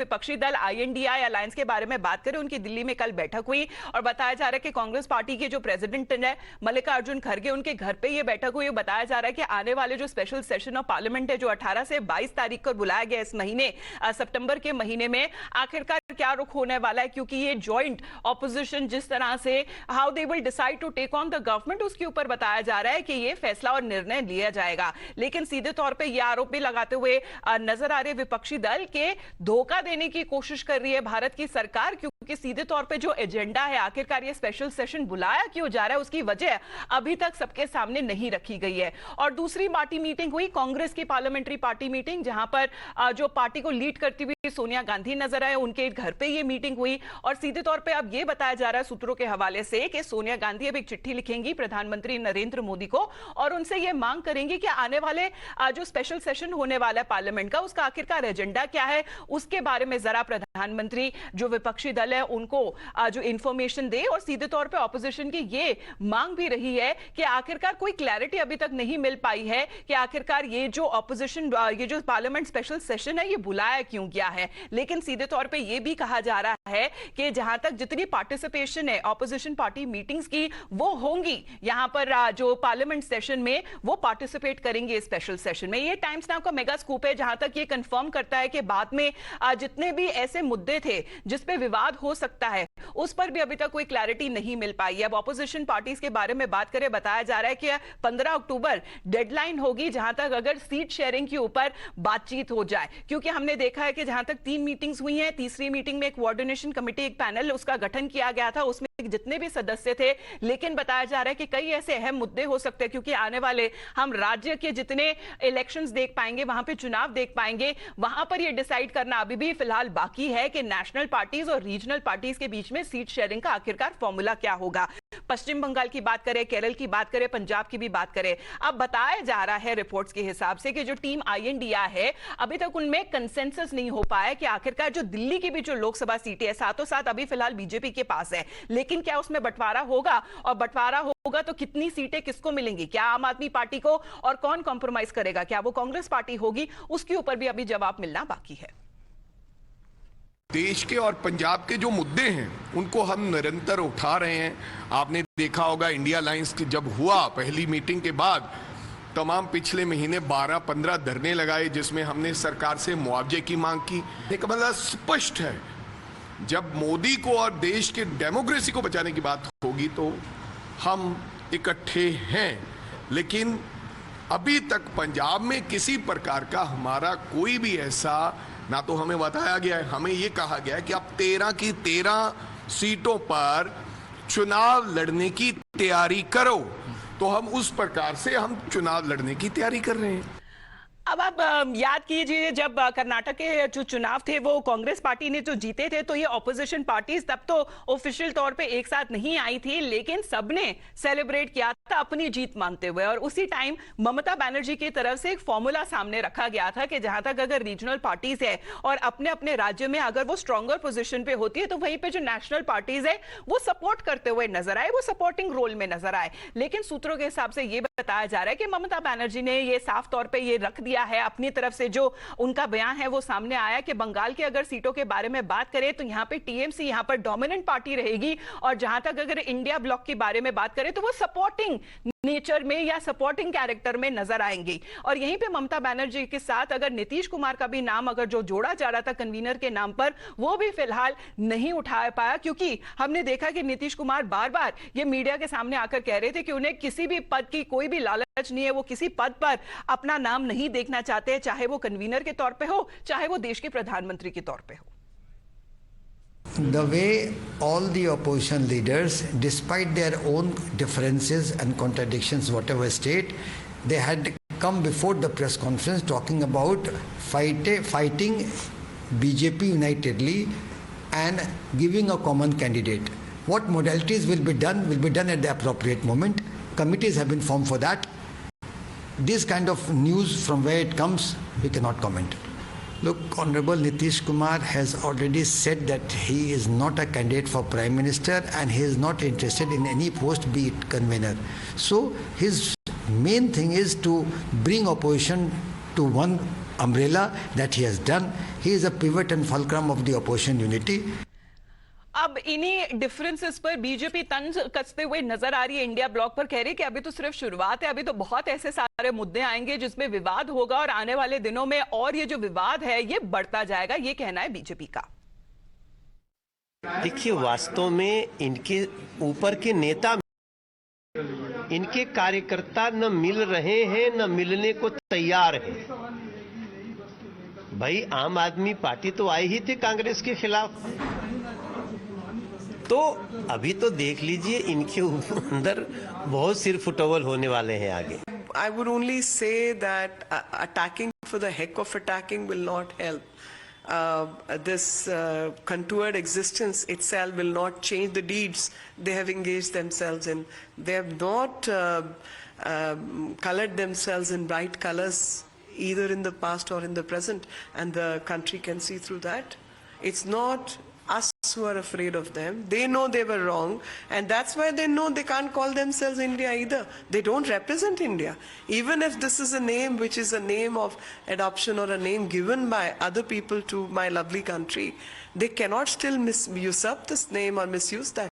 विपक्षी दल INDI alliance के बारे में बात करें, उनकी दिल्ली में कल बैठक हुई और बताया जा रहा है कि कांग्रेस पार्टी के जो प्रेसिडेंट है मल्लिकार्जुन खड़गे, उनके घर पे ये बैठक हुई। बताया जा रहा है कि आने वाले जो स्पेशल सेशन ऑफ पार्लियामेंट है जो 18 से 22 तारीख को बुलाया गया इस महीने सितंबर के महीने में, आखिरकार क्या रुख होने वाला है, क्योंकि ये जॉइंट ऑपोजिशन जिस तरह से how they will decide to take on the government, उसके ऊपर बताया जा रहा है कि ये फैसला और निर्णय लिया जाएगा। लेकिन सीधे तौर पर यह आरोप भी लगाते हुए नजर आ रहे विपक्षी दल के धोखा देने की कोशिश कर रही है भारत की सरकार, क्योंकि सीधे तौर पे जो एजेंडा है, आखिरकार ये स्पेशल सेशन बुलाया क्यों जा रहा है, उसकी वजह अभी तक सबके सामने नहीं रखी गई है। और दूसरी पार्टी मीटिंग हुई, कांग्रेस की पार्लियामेंट्री पार्टी मीटिंग, जहां पर जो पार्टी को लीड करती हुई सोनिया गांधी नजर आए, उनके घर पे ये मीटिंग हुई। और सीधे तौर पे अब ये बताया जा रहा है सूत्रों के हवाले से कि सोनिया गांधी अब एक चिट्ठी लिखेंगी प्रधानमंत्री नरेंद्र मोदी को और उनसे ये मांग करेंगी कि आने वाले जो स्पेशल सेशन होने वाला है पार्लियामेंट का, उसका आखिरकार एजेंडा क्या है, उसके बारे में जरा प्रधानमंत्री जो विपक्षी दल है उनको जो इंफॉर्मेशन दे। और सीधे तौर पे ऑपोजिशन की ये मांग भी रही है कि आखिरकार कोई क्लैरिटी अभी तक नहीं मिल पाई है कि आखिरकार ये जो ऑपोजिशन ये जो पार्लियामेंट स्पेशल सेशन है ये बुलाया क्यों गया है। लेकिन सीधे तौर पे ये भी कहा जा रहा है कि जहां तक जितनी पार्टिसिपेशन है ऑपोजिशन पार्टी मीटिंग्स की वो होंगी, यहां पर जो पार्लियामेंट सेशन में वो पार्टिसिपेट करेंगे स्पेशल सेशन में। ये टाइम्स नाउ का मेगा स्कूप है जहां तक ये कंफर्म करता है कि बाद में जितने भी ऐसे मुद्दे थे जिस पे विवाद हो सकता है उस पर भी अभी तक कोई क्लैरिटी नहीं मिल पाई है। अब ऑपोजिशन पार्टीज के बारे में बात करें, बताया जा रहा है कि 15 अक्टूबर डेडलाइन होगी जहां तक अगर सीट शेयरिंग के ऊपर बातचीत हो जाए, क्योंकि हमने देखा है कि जहां तक 3 मीटिंग्स हुई हैं, तीसरी मीटिंग में एक कोऑर्डिनेशन कमेटी, एक पैनल उसका गठन किया गया था, उसमें जितने भी सदस्य थे, लेकिन बताया जा रहा है कि कई ऐसे अहम मुद्दे हो सकते हैं, क्योंकि आने वाले हम राज्य के जितने इलेक्शंस देख पाएंगे, वहां पे चुनाव देख पाएंगे, वहां पर यह डिसाइड करना अभी भी फिलहाल बाकी है कि नेशनल पार्टीज और रीजनल पार्टीज के बीच में सीट शेयरिंग का आखिरकार फॉर्मूला क्या होगा। पश्चिम बंगाल की बात करें, केरल की बात करें, पंजाब की भी बात करें, अब बताया जा रहा है रिपोर्ट्स के हिसाब से कि जो टीम INDI है अभी तक उनमें कंसेंसस नहीं हो पाया कि आखिरकार जो दिल्ली की भी जो लोकसभा सीटें है साथों साथ अभी फिलहाल बीजेपी के पास है, लेकिन क्या उसमें बंटवारा होगा, और बंटवारा होगा तो कितनी सीटें किसको मिलेंगी, क्या आम आदमी पार्टी को, और कौन कॉम्प्रोमाइज करेगा, क्या वो कांग्रेस पार्टी होगी, उसके ऊपर भी अभी जवाब मिलना बाकी है। देश के और पंजाब के जो मुद्दे हैं उनको हम निरंतर उठा रहे हैं। आपने देखा होगा इंडिया अलायंस की जब हुआ पहली मीटिंग के बाद तमाम पिछले महीने 12-15 धरने लगाए जिसमें हमने सरकार से मुआवजे की मांग की। एक मतलब स्पष्ट है, जब मोदी को और देश के डेमोक्रेसी को बचाने की बात होगी तो हम इकट्ठे हैं। लेकिन अभी तक पंजाब में किसी प्रकार का हमारा कोई भी ऐसा ना तो हमें बताया गया है, हमें यह कहा गया है कि आप 13 की 13 सीटों पर चुनाव लड़ने की तैयारी करो, तो हम उस प्रकार से हम चुनाव लड़ने की तैयारी कर रहे हैं। अब आप याद कीजिए जब कर्नाटक के जो चुनाव थे वो कांग्रेस पार्टी ने जो जीते थे, तो ये ऑपोजिशन पार्टीज तब तो ऑफिशियल तौर पे एक साथ नहीं आई थी, लेकिन सबने सेलिब्रेट किया था अपनी जीत मानते हुए। और उसी टाइम ममता बनर्जी की तरफ से एक फॉर्मूला सामने रखा गया था कि जहां तक अगर रीजनल पार्टीज है और अपने अपने राज्य में अगर वो स्ट्रॉन्गर पोजिशन पे होती है तो वहीं पे जो नेशनल पार्टीज है वो सपोर्ट करते हुए नजर आए, वो सपोर्टिंग रोल में नजर आए। लेकिन सूत्रों के हिसाब से ये बताया जा रहा है कि ममता बनर्जी ने ये साफ तौर पर ये रख दिया है अपनी तरफ से, जो उनका बयान है वो सामने आया कि बंगाल के अगर सीटों के बारे में बात करें तो यहां पे TMC यहां पर डोमिनेंट पार्टी रहेगी, और जहां तक अगर इंडिया ब्लॉक के बारे में बात करें तो वो सपोर्टिंग नेचर में या सपोर्टिंग कैरेक्टर में नजर आएंगी। और यहीं पे ममता बनर्जी के साथ अगर नीतीश कुमार का भी नाम अगर जो जोड़ा जा रहा था कन्वीनर के नाम पर, वो भी फिलहाल नहीं उठा पाया, क्योंकि हमने देखा कि नीतीश कुमार बार बार ये मीडिया के सामने आकर कह रहे थे कि उन्हें किसी भी पद की कोई भी लालच नहीं है, वो किसी पद पर अपना नाम नहीं देखना चाहते, चाहे वो कन्वीनर के तौर पे हो, चाहे वो देश के प्रधानमंत्री के तौर पे हो। The way all the opposition leaders, despite their own differences and contradictions, whatever state, they had come before the press conference talking about fighting BJP unitedly and giving a common candidate. What modalities will be done at the appropriate moment. Committees have been formed for that. This kind of news from where it comes, we cannot comment. Look, Honorable Nitish Kumar has already said that he is not a candidate for Prime Minister and he is not interested in any post, be it convener. So his main thing is to bring opposition to one umbrella that he has done. He is a pivot and fulcrum of the opposition unity. अब इन्हीं differences पर BJP तंज कसते हुए नजर आ रही है। India block पर कह रही है कि अभी तो सिर्फ शुरुआत है, अभी तो बहुत ऐसे सारे मुद्दे आएंगे जिसमें विवाद होगा और आने वाले दिनों में और ये जो विवाद है ये बढ़ता जाएगा, ये कहना है बीजेपी का। देखिए, वास्तव में इनके ऊपर के नेता, इनके कार्यकर्ता न मिल रहे हैं न मिलने को तैयार हैं। भाई, आम आदमी पार्टी तो आई ही थी कांग्रेस के खिलाफ, तो अभी तो देख लीजिए इनके अंदर बहुत सिर फुटोवल होने वाले हैं आगे। I would only say that attacking for the heck of attacking will not help. This contoured existence itself will not change the deeds they have engaged themselves in. They have not colored themselves in bright colors either in the past or in the present, and the country can see through that. It's not us who are afraid of them. They know they were wrong, and that's why they know they can't call themselves India either. They don't represent India. Even if this is a name which is a name of adoption or a name given by other people to my lovely country, they cannot still usurp this name or misuse that.